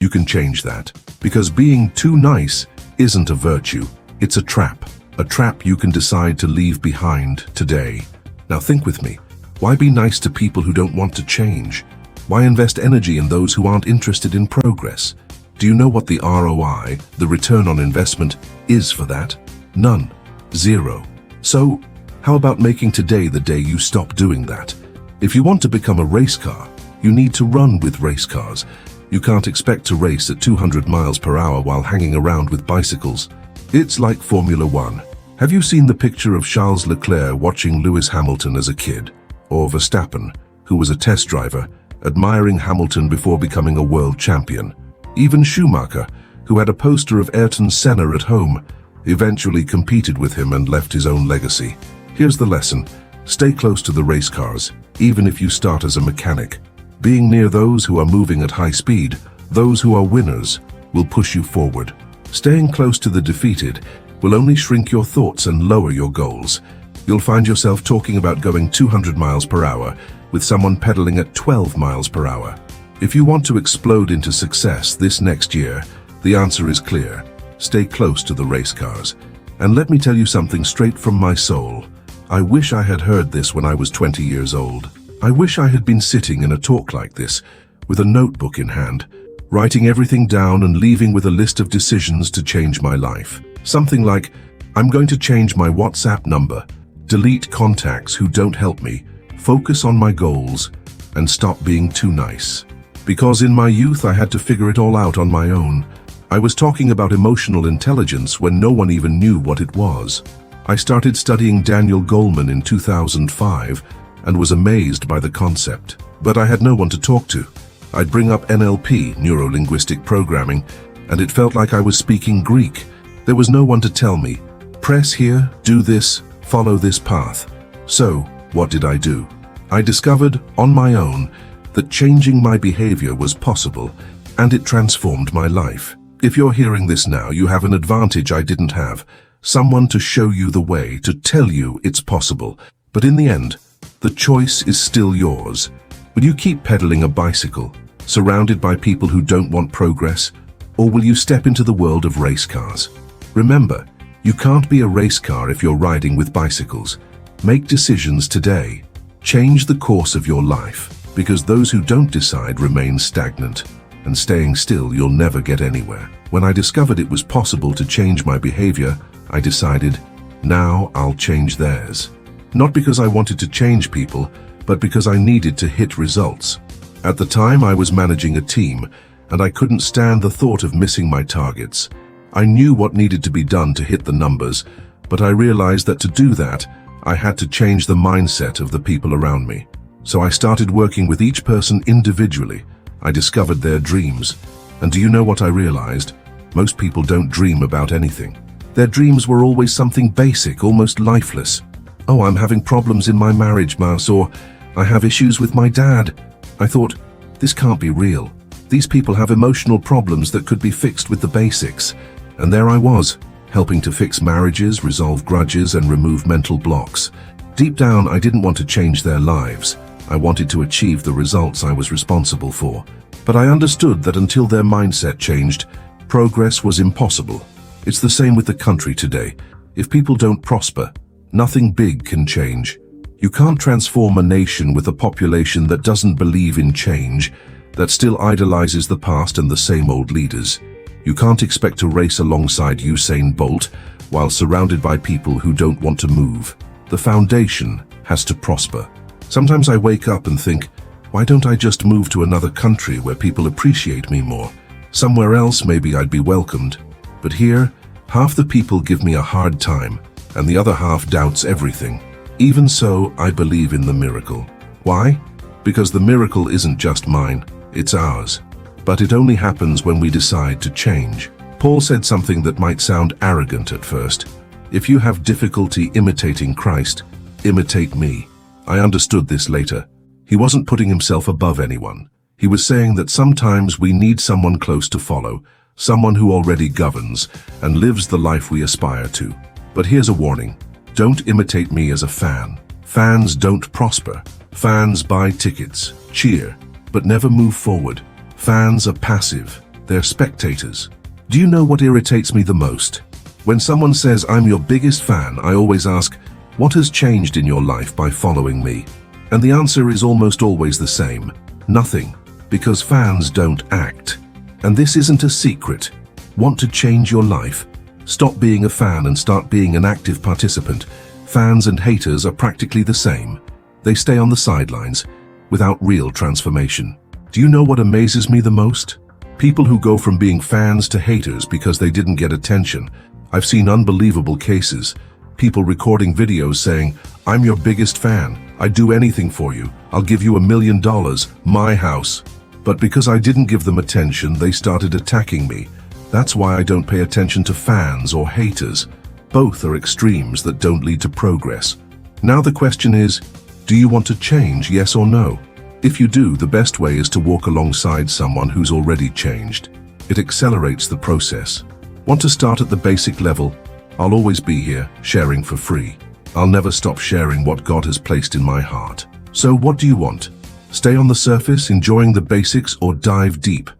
You can change that. Because being too nice isn't a virtue, it's a trap. A trap you can decide to leave behind today. Now think with me. Why be nice to people who don't want to change? Why invest energy in those who aren't interested in progress? Do you know what the ROI, the return on investment, is for that? None. Zero. So, how about making today the day you stop doing that? If you want to become a race car, you need to run with race cars. You can't expect to race at 200 miles per hour while hanging around with bicycles. It's like Formula One. Have you seen the picture of Charles Leclerc watching Lewis Hamilton as a kid? Or Verstappen, who was a test driver, admiring Hamilton before becoming a world champion? Even Schumacher, who had a poster of Ayrton Senna at home, eventually competed with him and left his own legacy. Here's the lesson. Stay close to the race cars, even if you start as a mechanic. Being near those who are moving at high speed, those who are winners, will push you forward. Staying close to the defeated will only shrink your thoughts and lower your goals. You'll find yourself talking about going 200 miles per hour with someone pedaling at 12 miles per hour. If you want to explode into success this next year, the answer is clear. Stay close to the race cars. And let me tell you something straight from my soul. I wish I had heard this when I was 20 years old. I wish I had been sitting in a talk like this, with a notebook in hand, writing everything down and leaving with a list of decisions to change my life. Something like, I'm going to change my WhatsApp number, delete contacts who don't help me, focus on my goals, and stop being too nice. Because in my youth I had to figure it all out on my own. I was talking about emotional intelligence when no one even knew what it was. I started studying Daniel Goleman in 2005 and was amazed by the concept. But I had no one to talk to. I'd bring up NLP, neuro-linguistic programming, and it felt like I was speaking Greek. There was no one to tell me, press here, do this, follow this path. So, what did I do? I discovered, on my own, that changing my behavior was possible, and it transformed my life. If you're hearing this now, you have an advantage I didn't have. Someone to show you the way, to tell you it's possible. But in the end, the choice is still yours. Will you keep pedaling a bicycle, surrounded by people who don't want progress? Or will you step into the world of race cars? Remember, you can't be a race car if you're riding with bicycles. Make decisions today. Change the course of your life, because those who don't decide remain stagnant. And staying still, you'll never get anywhere. When I discovered it was possible to change my behavior, I decided, now I'll change theirs. Not because I wanted to change people, but because I needed to hit results. At the time, I was managing a team, and I couldn't stand the thought of missing my targets. I knew what needed to be done to hit the numbers, but I realized that to do that, I had to change the mindset of the people around me. So I started working with each person individually. I discovered their dreams. And do you know what I realized? Most people don't dream about anything. Their dreams were always something basic, almost lifeless. Oh, I'm having problems in my marriage, Mouse, or I have issues with my dad. I thought, this can't be real. These people have emotional problems that could be fixed with the basics. And there I was, helping to fix marriages, resolve grudges, and remove mental blocks. Deep down, I didn't want to change their lives. I wanted to achieve the results I was responsible for. But I understood that until their mindset changed, progress was impossible. It's the same with the country today. If people don't prosper, nothing big can change. You can't transform a nation with a population that doesn't believe in change, that still idolizes the past and the same old leaders. You can't expect to race alongside Usain Bolt while surrounded by people who don't want to move. The foundation has to prosper. Sometimes I wake up and think, why don't I just move to another country where people appreciate me more? Somewhere else maybe I'd be welcomed. But here, half the people give me a hard time, and the other half doubts everything. Even so, I believe in the miracle. Why? Because the miracle isn't just mine, it's ours. But it only happens when we decide to change. Paul said something that might sound arrogant at first. If you have difficulty imitating Christ, imitate me. I understood this later. He wasn't putting himself above anyone. He was saying that sometimes we need someone close to follow, someone who already governs and lives the life we aspire to. But here's a warning. Don't imitate me as a fan. Fans don't prosper. Fans buy tickets, cheer, but never move forward. Fans are passive. they're spectators. Do you know what irritates me the most? When someone says, "I'm your biggest fan," I always ask, "What has changed in your life by following me?" And the answer is almost always the same: nothing, because fans don't act. And this isn't a secret. Want to change your life? Stop being a fan and start being an active participant. Fans and haters are practically the same. They stay on the sidelines, without real transformation. Do you know what amazes me the most? People who go from being fans to haters because they didn't get attention. I've seen unbelievable cases. People recording videos saying, "I'm your biggest fan. I'd do anything for you. I'll give you $1 million, my house." But because I didn't give them attention, they started attacking me. That's why I don't pay attention to fans or haters. Both are extremes that don't lead to progress. Now the question is, do you want to change, yes or no? If you do, the best way is to walk alongside someone who's already changed. It accelerates the process. Want to start at the basic level? I'll always be here, sharing for free. I'll never stop sharing what God has placed in my heart. So what do you want? Stay on the surface, enjoying the basics, or dive deep?